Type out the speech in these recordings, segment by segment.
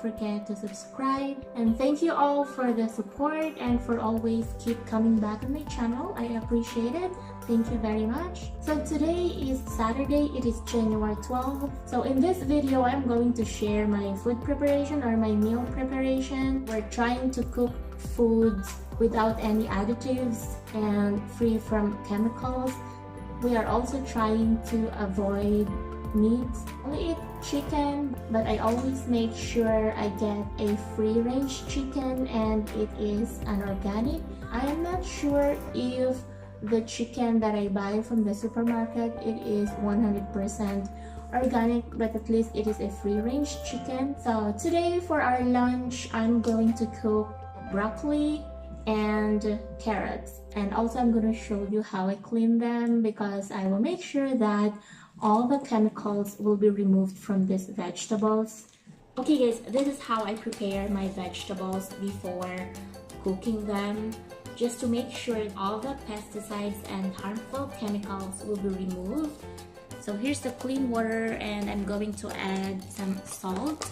forget to subscribe. And thank you all for the support and for always keep coming back on my channel. I appreciate it. Thank you very much. So today is Saturday. It is January 12th. So in this video, I'm going to share my food preparation or my meal preparation. We're trying to cook foods without any additives and free from chemicals. We are also trying to avoid meats. I only eat chicken, but I always make sure I get a free-range chicken and it is an organic. I am not sure if the chicken that I buy from the supermarket, it is 100% organic, but at least it is a free-range chicken. So today for our lunch, I'm going to cook broccoli and carrots, and also I'm going to show you how I clean them because I will make sure that all the chemicals will be removed from these vegetables. Okay guys, this is how I prepare my vegetables before cooking them, just to make sure all the pesticides and harmful chemicals will be removed. So here's the clean water, and I'm going to add some salt.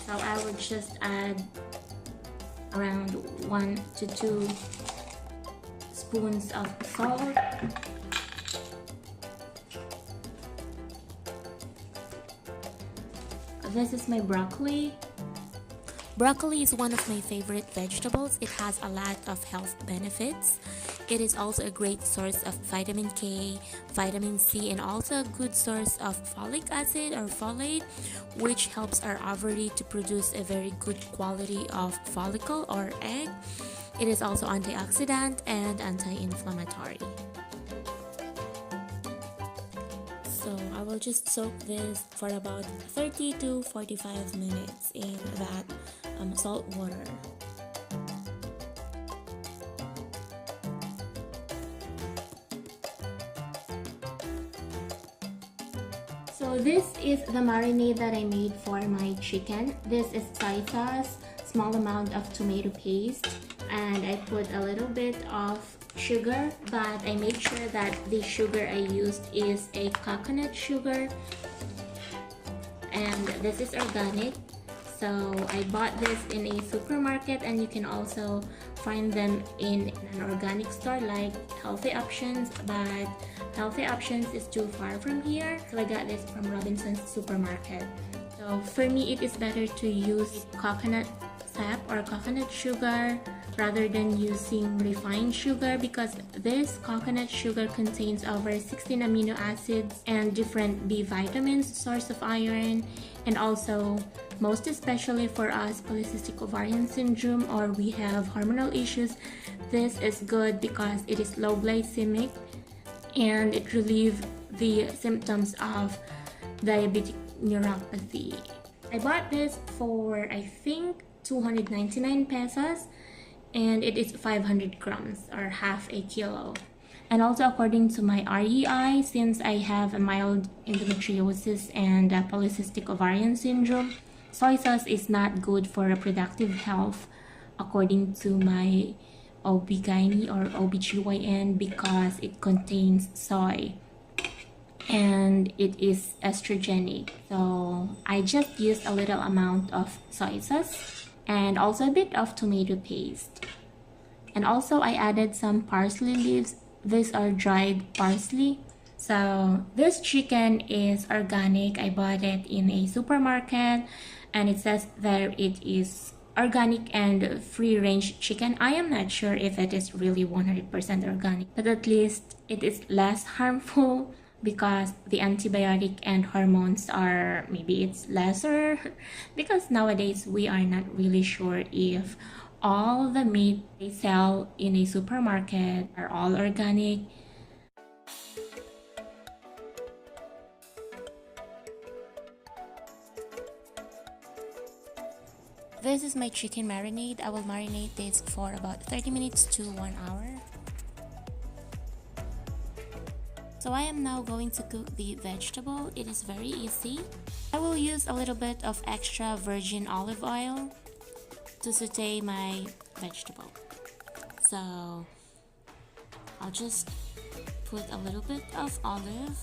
So I will just add around 1 to 2 spoons of salt. This is my broccoli. Broccoli is one of my favorite vegetables. It has a lot of health benefits. It is also a great source of vitamin K, vitamin C, and also a good source of folic acid or folate, which helps our ovary to produce a very good quality of follicle or egg. It is also antioxidant and anti-inflammatory. So I will just soak this for about 30 to 45 minutes in that salt water. So this is the marinade that I made for my chicken. This is soy sauce, small amount of tomato paste, and I put a little bit of sugar, but I made sure that the sugar I used is a coconut sugar, and this is organic. So I bought this in a supermarket, and you can also find them in an organic store like Healthy Options, but Healthy Options is too far from here, so I got this from Robinson's supermarket. So for me, it is better to use coconut sap or coconut sugar rather than using refined sugar, because this coconut sugar contains over 16 amino acids and different B vitamins, source of iron, and also most especially for us polycystic ovarian syndrome, or we have hormonal issues, this is good because it is low glycemic and it relieves the symptoms of diabetic neuropathy. I bought this for I think 299 pesos, and it is 500 grams or half a kilo. And also according to my REI, since I have a mild endometriosis and polycystic ovarian syndrome, soy sauce is not good for reproductive health according to my OB-GYN or OB-GYN, because it contains soy and it is estrogenic. So I just used a little amount of soy sauce and also a bit of tomato paste. And also I added some parsley leaves. These are dried parsley. So this chicken is organic. I bought it in a supermarket and it says there it is organic and free-range chicken. I am not sure if it is really 100% organic, but at least it is less harmful because the antibiotic and hormones are, maybe it's lesser, because nowadays we are not really sure if all the meat they sell in a supermarket are all organic. This is my chicken marinade. I will marinate this for about 30 minutes to 1 hour. So I am now going to cook the vegetable. It is very easy. I will use a little bit of extra virgin olive oil to saute my vegetable. So I'll just put a little bit of olive.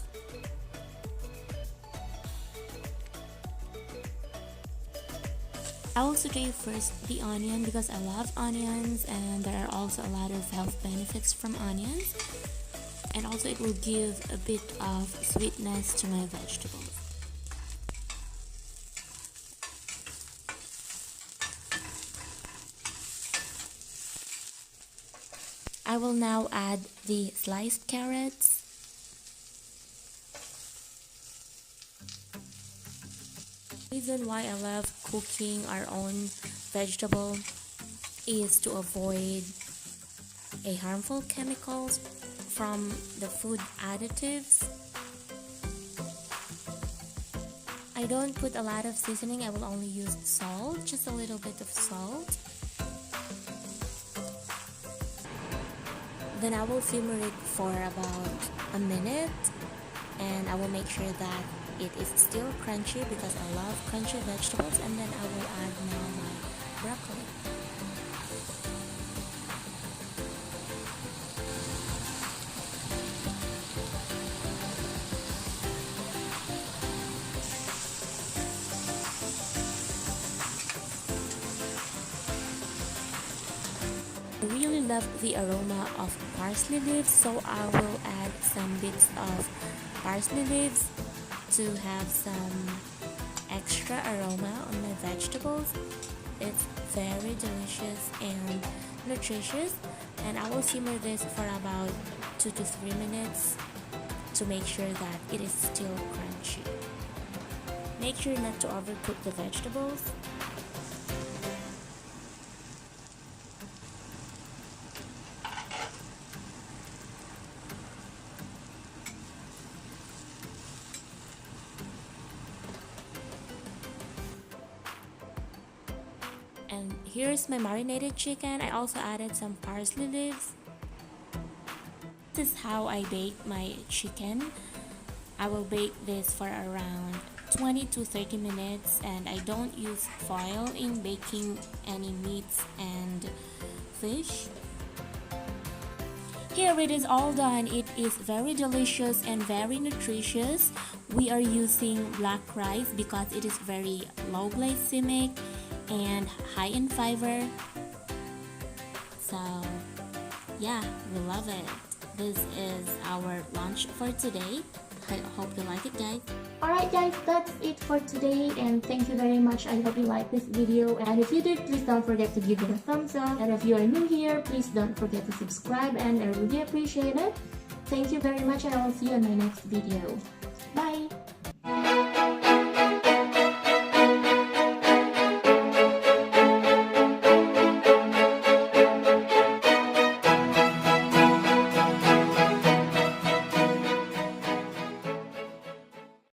I will saute first the onion because I love onions, and there are also a lot of health benefits from onions, and also it will give a bit of sweetness to my vegetables. I will now add the sliced carrots. The reason why I love cooking our own vegetable is to avoid harmful chemicals from the food additives. I don't put a lot of seasoning. I will only use salt, just a little bit of salt. Then I will simmer it for about a minute, and I will make sure that it is still crunchy because I love crunchy vegetables. And then I will add now my broccoli. I really love the aroma of parsley leaves, so I will add some bits of parsley leaves to have some extra aroma on my vegetables. It's very delicious and nutritious, and I will simmer this for about 2 to 3 minutes to make sure that it is still crunchy. Make sure not to overcook the vegetables. And here's my marinated chicken. I also added some parsley leaves. This is how I bake my chicken. I will bake this for around 20 to 30 minutes, and I don't use foil in baking any meats and fish. Here it is all done. It is very delicious and very nutritious. We are using black rice because it is very low glycemic and high in fiber. So yeah, we love it. This is our lunch for today. I hope you like it, guys. Alright guys, that's it for today, and thank you very much. I hope you like this video, and if you did, please don't forget to give it a thumbs up, and if you are new here, please don't forget to subscribe, and I really appreciate it. Thank you very much, and I will see you in my next video. Bye!